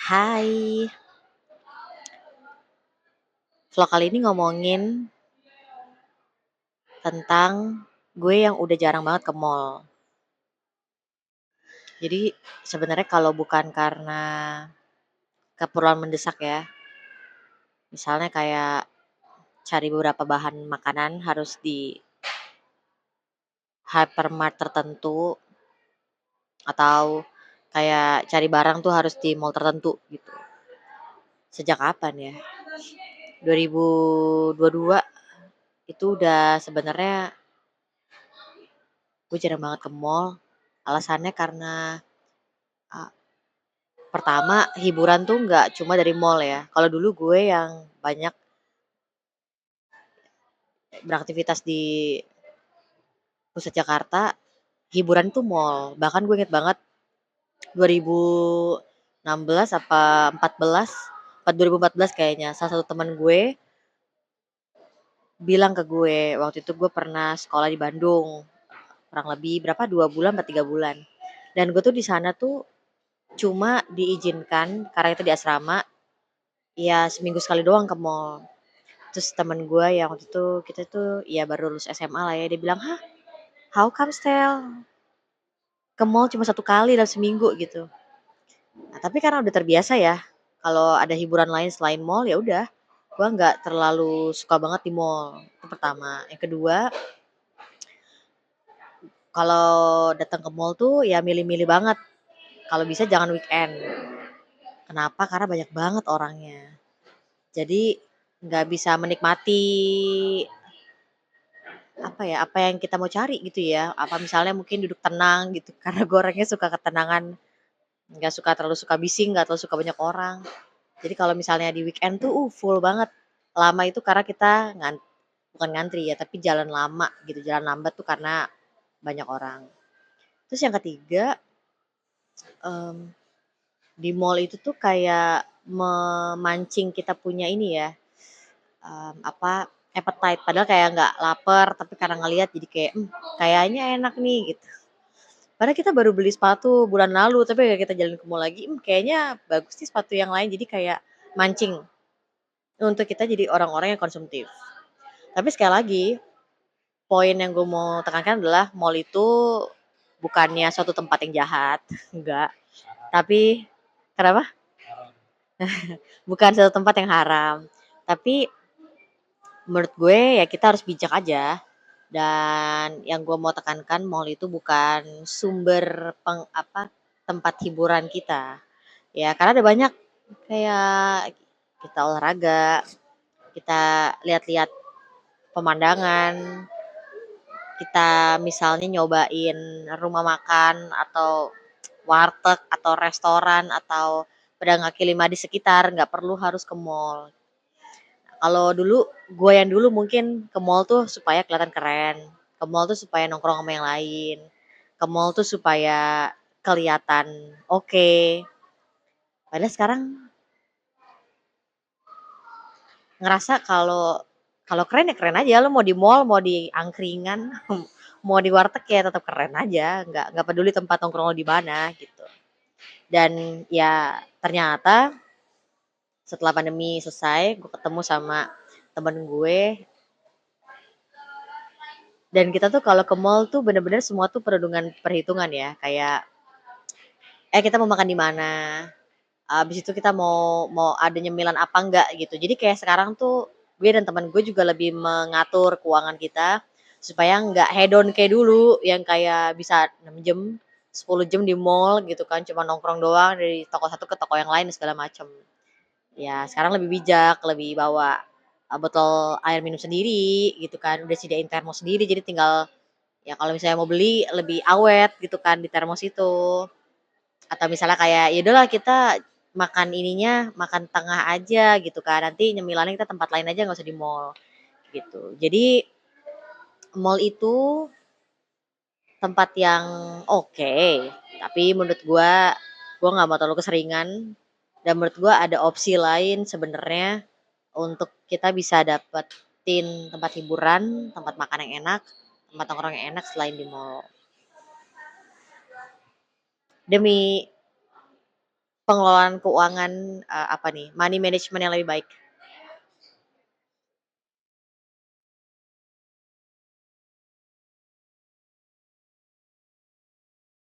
Hai, vlog kali ini ngomongin tentang gue yang udah jarang banget ke mall. Jadi sebenarnya kalau bukan karena keperluan mendesak ya, misalnya kayak cari beberapa bahan makanan harus di hypermart tertentu atau kayak cari barang tuh harus di mall tertentu gitu. Sejak kapan ya? 2022 itu udah sebenarnya gue jarang banget ke mall. Alasannya karena ah, pertama, hiburan tuh nggak cuma dari mall ya. Kalau dulu gue yang banyak beraktivitas di pusat Jakarta, hiburan tuh mall. Bahkan gue inget banget 2016 apa 14, 2014 kayaknya, salah satu teman gue bilang ke gue, waktu itu gue pernah sekolah di Bandung, kurang lebih berapa 2 bulan atau 3 bulan. Dan gue tuh di sana tuh cuma diizinkan karena itu di asrama, ya seminggu sekali doang ke mall. Terus temen gue yang waktu itu kita tuh ya baru lulus SMA lah ya, dia bilang, "Hah, how come Stel? Ke mall cuma 1 kali dalam seminggu," gitu. Nah, tapi karena udah terbiasa ya, kalau ada hiburan lain selain mall, ya udah, gue nggak terlalu suka banget di mall, itu pertama. Yang kedua, kalau datang ke mall tuh ya milih-milih banget, kalau bisa jangan weekend. Kenapa? Karena banyak banget orangnya. Jadi nggak bisa menikmati apa yang kita mau cari gitu ya, apa misalnya mungkin duduk tenang gitu, karena gue orangnya suka ketenangan, nggak suka terlalu suka bising, nggak terlalu suka banyak orang. Jadi kalau misalnya di weekend tuh, full banget. Lama itu karena kita bukan ngantri ya, tapi jalan lama gitu, jalan lambat tuh karena banyak orang. Terus yang ketiga, mmm, di mall itu tuh kayak memancing kita punya ini ya, appetite, padahal kayak nggak lapar, tapi karena ngelihat jadi kayak, kayaknya enak nih gitu. Padahal kita baru beli sepatu bulan lalu, tapi kayak kita jalan ke mall lagi, kayaknya bagus nih sepatu yang lain, jadi kayak mancing untuk kita jadi orang-orang yang konsumtif. Tapi sekali lagi, poin yang gue mau tekankan adalah mall itu bukannya suatu tempat yang jahat, enggak. Tapi kenapa? Bukan suatu tempat yang haram. Tapi menurut gue ya kita harus bijak aja. Dan yang gue mau tekankan mall itu bukan sumber tempat hiburan kita. Ya, karena ada banyak kayak kita olahraga, kita lihat-lihat pemandangan, kita misalnya nyobain rumah makan atau warteg atau restoran atau pedagang kaki lima di sekitar, nggak perlu harus ke mall. Kalau dulu, gue yang dulu mungkin ke mall tuh supaya kelihatan keren, ke mall tuh supaya nongkrong sama yang lain, ke mall tuh supaya kelihatan oke. Padahal sekarang ngerasa kalau kalau keren ya keren aja, lo mau di mall, mau di angkringan, mau di warteg ya tetap keren aja, nggak peduli tempat nongkrong lo di mana gitu. Dan ya ternyata setelah pandemi selesai, gue ketemu sama temen gue dan kita tuh kalau ke mall tuh bener-bener semua tuh penuh dengan perhitungan ya, kayak, kita mau makan di mana, habis itu kita mau mau ada nyemilan apa enggak gitu. Jadi kayak sekarang tuh gue dan teman gue juga lebih mengatur keuangan kita supaya nggak hedon kayak dulu yang kayak bisa 6 jam, 10 jam di mall gitu kan, cuma nongkrong doang dari toko satu ke toko yang lain segala macam. Ya sekarang lebih bijak, lebih bawa, botol air minum sendiri gitu kan, udah sediain termos sendiri jadi tinggal ya kalau misalnya mau beli lebih awet gitu kan di termos itu. Atau misalnya kayak, ya udahlah kita makan ininya, makan tengah aja gitu kan, nanti nyemilannya kita tempat lain aja nggak usah di mall, gitu. Jadi mall itu tempat yang oke, tapi menurut gua nggak mau terlalu keseringan dan menurut gua ada opsi lain sebenarnya untuk kita bisa dapetin tempat hiburan, tempat makan yang enak, tempat nongkrong yang enak selain di mall. Demi pengelolaan keuangan, apa nih, money management yang lebih baik?